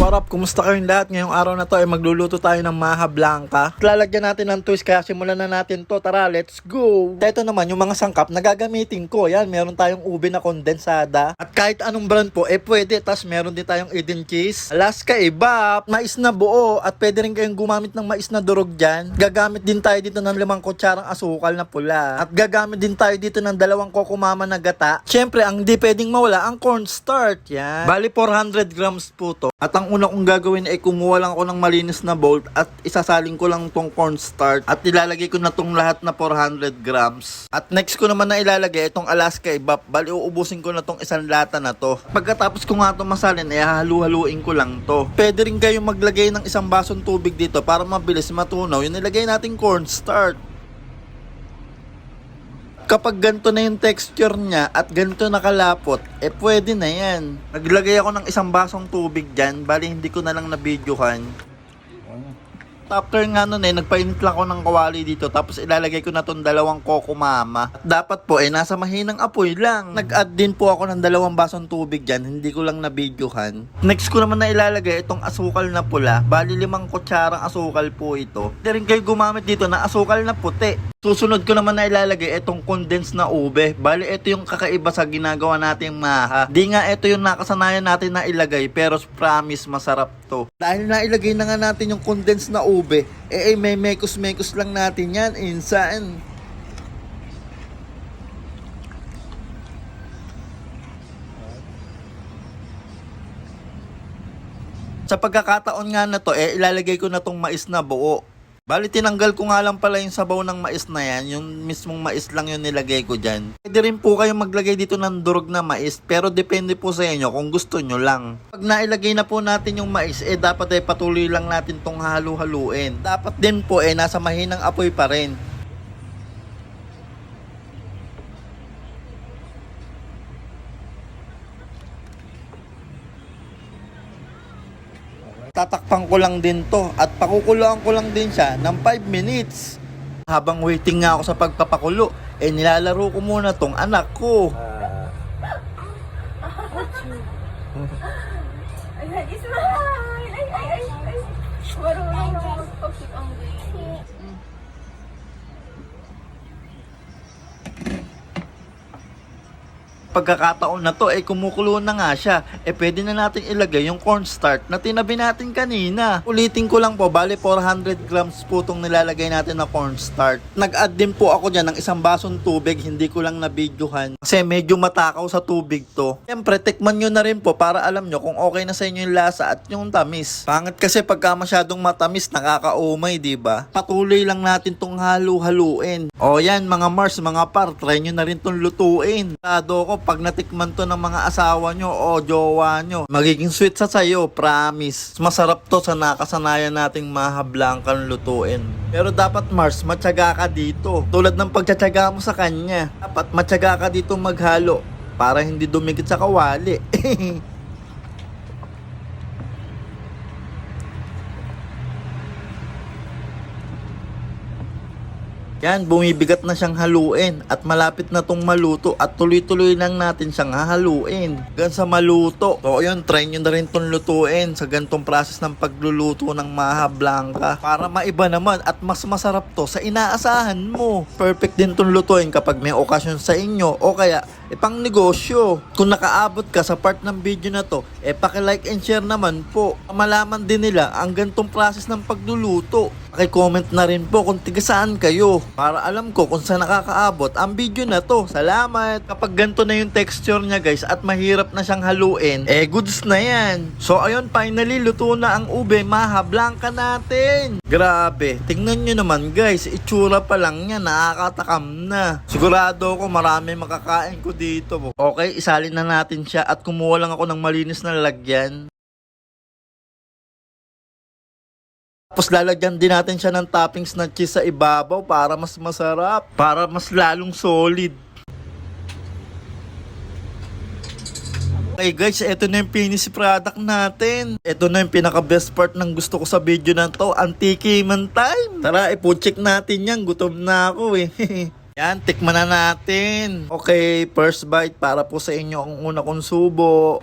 what up? Kumusta kayong lahat? Ngayong araw na to ay magluluto tayo ng maha blanca. Lalagyan natin ng twist kaya simulan na natin to. Tara, let's go! Ito naman yung mga sangkap na gagamitin ko. Yan, meron tayong ube na kondensada. At kahit anong brand po, pwede. Tapos meron din tayong Eden cheese, Alaska Ebap, mais na buo. At pwede rin kayong gumamit ng mais na durog dyan. Gagamit din tayo dito ng 5 kutsarang asukal na pula. At gagamit din tayo dito ng 2 kokomama na gata. Siyempre, ang di pwedeng mawala, ang cornstarch. Yan. Bali 400 grams po to. At ang una kong gagawin ay kumuha lang ako ng malinis na bowl at isasaling ko lang tong cornstarch at ilalagay ko na tong lahat na 400 grams. At next ko naman na ilalagay itong Alaska Ebap. Bali uubusin ko na tong isang lata na to. Pagkatapos ko nga itong masalin ay halu-haluin ko lang to. Pwede rin kayong maglagay ng isang basong tubig dito para mabilis matunaw yung nilagay nating cornstarch. Kapag ganito na yung texture niya at ganito nakalapot, pwede na yan. Naglagay ako ng isang basong tubig dyan, bali hindi ko na lang na-videohan. After nga nun nagpainit lang ako ng kawali dito tapos ilalagay ko na tong 2 kokomama. At dapat po nasa mahinang apoy lang. Nag-add din po ako ng 2 basong tubig dyan, hindi ko lang na-videohan. Next ko naman na ilalagay itong asukal na pula, bali 5 kutsarang asukal po ito. Hindi rin kayo gumamit dito na asukal na puti. Susunod ko naman na ilalagay itong condensed na ube. Bali ito yung kakaiba sa ginagawa nating maha. Di nga ito yung nakasanayan natin na ilagay pero promise masarap to. Dahil nailagay na nga natin yung condensed na ube, may mekos-mekos lang natin yan, insan. Sa pagkakataon nga na to, ilalagay ko na tong mais na buo. Bali tinanggal ko nga lang pala yung sabaw ng mais na yan, yung mismong mais lang yung nilagay ko dyan. Pwede rin po kayong maglagay dito ng durog na mais, pero depende po sa inyo kung gusto nyo lang. Pag nailagay na po natin yung mais, dapat patuloy lang natin tong halu-haluin. Dapat din po nasa mahinang apoy pa rin. Tatakpan ko lang din to at pakukuluan ko lang din siya ng 5 minutes. Habang waiting nga ako sa pagpapakulo, nilalaro ko muna tong anak ko. Ayan, ismile! Ay! Marunong na mag-pag-keep ang way. Pagkakataon na to kumukulo na nga siya, pwede na natin ilagay yung cornstarch na tinabi natin kanina. Ulitin ko lang po, bali 400 grams po itong nilalagay natin na cornstarch. Nag-add din po ako dyan ng 1 basong tubig, hindi ko lang na-videohan kasi medyo matakaw sa tubig to. Siyempre tikman nyo na rin po para alam nyo kung okay na sa inyo yung lasa at yung tamis. Pangit kasi pagka masyadong matamis nakakaumay, diba? Patuloy lang natin tong halu-haluin. O yan mga Mars, mga par, try nyo na rin tong lutuin. Tado ko pag natikman to ng mga asawa nyo o jowa nyo, magiging sweet sa sayo, promise. Masarap to sa nakasanayan nating maha blanca lutuin. Pero dapat Mars, matyaga ka dito. Tulad ng pagtsatsaga mo sa kanya. Dapat matyaga ka dito maghalo para hindi dumikit sa kawali. Yan, bumibigat na siyang haluin at malapit na tong maluto at tuloy-tuloy lang natin siyang hahaluin hanggang sa maluto. So yun, try nyo na rin tong lutuin sa gantong process ng pagluluto ng maha blanca para maiba naman at mas masarap to sa inaasahan mo. Perfect din tong lutuin kapag may okasyon sa inyo o kaya pang negosyo. Kung nakaabot ka sa part ng video na to, paki-like and share naman po. Malaman din nila ang gantong process ng pagluluto. Paki-comment na rin po kung tiga saan kayo para alam ko kung saan nakakaabot ang video na to. Salamat! Kapag ganito na yung texture niya guys at mahirap na siyang haluin, goods na yan. So ayun, finally luto na ang ube maha blanca natin. Grabe, tingnan nyo naman guys, itsura pa lang niya, nakakatakam na. Sigurado ako marami makakain ko dito. Okay, isalin na natin siya at kumuha lang ako ng malinis na lalagyan. Tapos lalagyan din natin siya ng toppings na cheese sa ibabaw para mas masarap, para mas lalong solid. Okay guys, ito na yung finished product natin. Ito na yung pinaka best part ng gusto ko sa video na to, ang tikiman time. Tara, ipo-check natin yan, gutom na ako Yan, tikman na natin. Okay, first bite para po sa inyo ang una kong subo.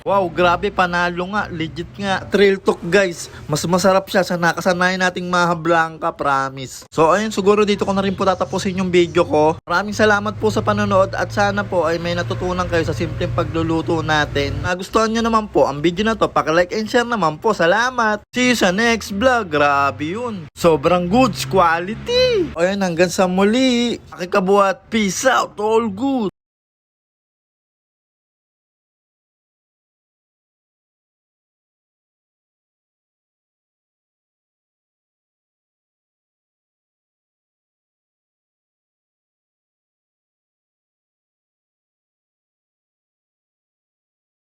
Wow, grabe, panalo nga. Legit nga. Trail talk, guys. Mas masarap siya sa nakasanayan nating Maha Blanca, promise. So, ayun, siguro dito ko na rin po tatapusin yung video ko. Maraming salamat po sa panonood at sana po ay may natutunan kayo sa simpleng pagluluto natin. Nagustuhan nyo naman po ang video na to, paki-like and share naman po. Salamat! See you sa next vlog. Grabe yun. Sobrang goods quality. Ayun, hanggang sa muli. Pakikabuhat. Peace out. All good.